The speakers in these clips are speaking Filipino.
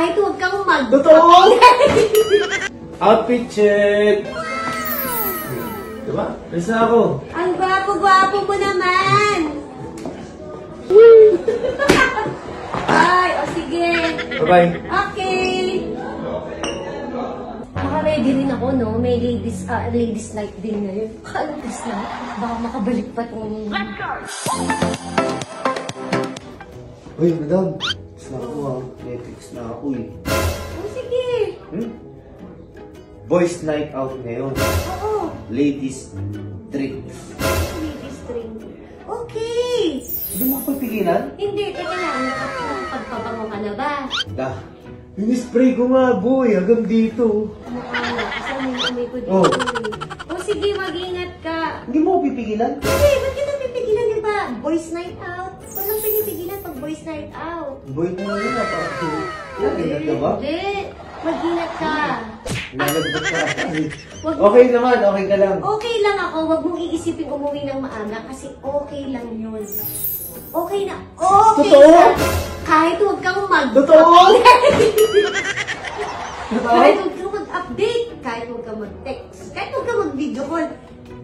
Kahit huwag kang Totoo! Outfit check! Diba? Nasa ako. Ang gwapo-gwapo mo naman! Ay, o sige. Bye-bye. Okay. Naka-ready rin ako, no? May ladies night din ngayon. Kalantas na. Baka makabalik pa itong... Uy, madam. Gusto na ako Netflix na ako eh. O sige. Boys night out ngayon. Oo. Ladies drinks. Ladies drink. Okay. Hindi mo ako pipigilan? Hindi, teka lang. Nakapagpabango ka na ba? Dah. Ini-spray ko nga, boy. Hanggang dito. Mukha na. Kasi may amoy ko dito. Oh. O sige, mag-ingat ka. Hindi mo ako pipigilan? Hindi, ba't kita pipigilan, di ba? Boys night out. Walang pinipigilan pag boys night out. Boy na yun na. Nag-ingat ka ba? Hindi. Mag-ingat ka. Nalagbat ka. Wag- Okay naman, okay ka lang. Okay lang ako. Huwag mong iisipin umuwi ng maaga kasi okay lang yun. Okay na. Okay Totoo? na. Kahit huwag kang Totoo? Kahit huwag kang mag-update. Kahit huwag kang mag-text. Kahit huwag kang mag-video call.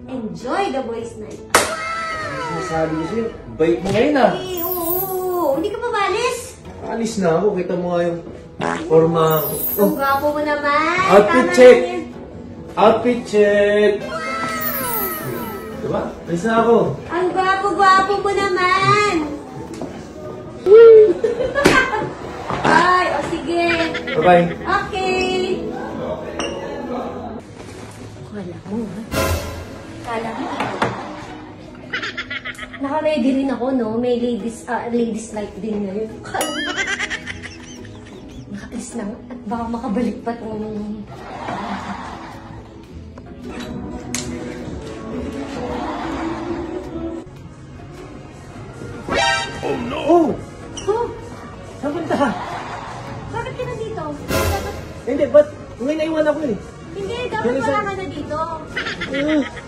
Enjoy the boys night. Sinasabi ko sa'yo, bait mo ngayon ah. Eh, oo. Hindi ka pa balis. Alis na ako, kita mo nga yung forma ko. Ang gwapo mo naman. Outfit Tama check. na yan. Outfit check! Diba? Nasa ako. Ang gwapo-gwapo mo naman. Ay, o sige. Bye-bye. Okay. Kala mo, ha? Kala mo. Naka-ready rin ako, no? May ladies night din ngayon. Kala mo. Nakatis na nga. At baka makabalik pa itong... Oh! Oh, Saan punta? bakit ka na dito? Dapat, Hindi, ba't? Ngayon naiwan ako eh. hindi, dapat wala ka na dito.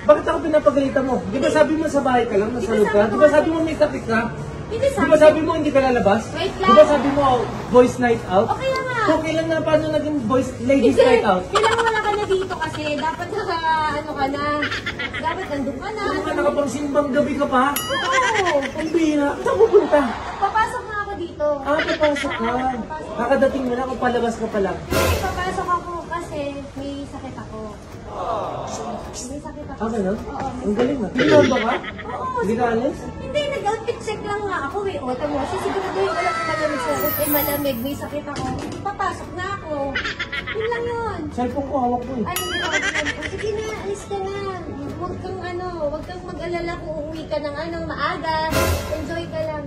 Bakit ako pinapagalitan mo? Di ba sabi mo sa bahay ka lang, nasalog ka? Di ba sabi mo may sakit ka? Hindi Di ba sabi mo hindi ka lalabas? Wait Di lang. ba sabi mo boys night out? Okay lang nga. Okay lang na paano naging ladies Hindi, night out? kailangan wala ka na dito kasi dapat ano ka na. Dapat nandun ka na. Ano ka nakapagsimbang gabi ka pa? Oo. Ang bihira. Saan pupunta? Papasok na ako dito. Papasok ka. Kakadating mo na kung palabas ka pa lang. Hindi, papasok ako kasi may sakit ako. May sakit ako. Ganun? Oo. Ang galing ah. Ikaw ba ka? Oo. Hindi ka alis? Hindi, nag-outfit check lang nga ako eh. O, tamo, sisiguraduhin ko lang kung malamig sa ako. Eh, malamig, may sakit ako. Papasok na ako. Yun lang yun. Cellphone ko, hawak ko eh. Ay, hindi ako alam. Sige na, alis ka na. Huwag kang mag-alala kung uuwi ka ng maaga. Enjoy ka lang.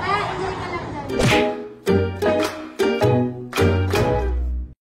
Enjoy ka lang.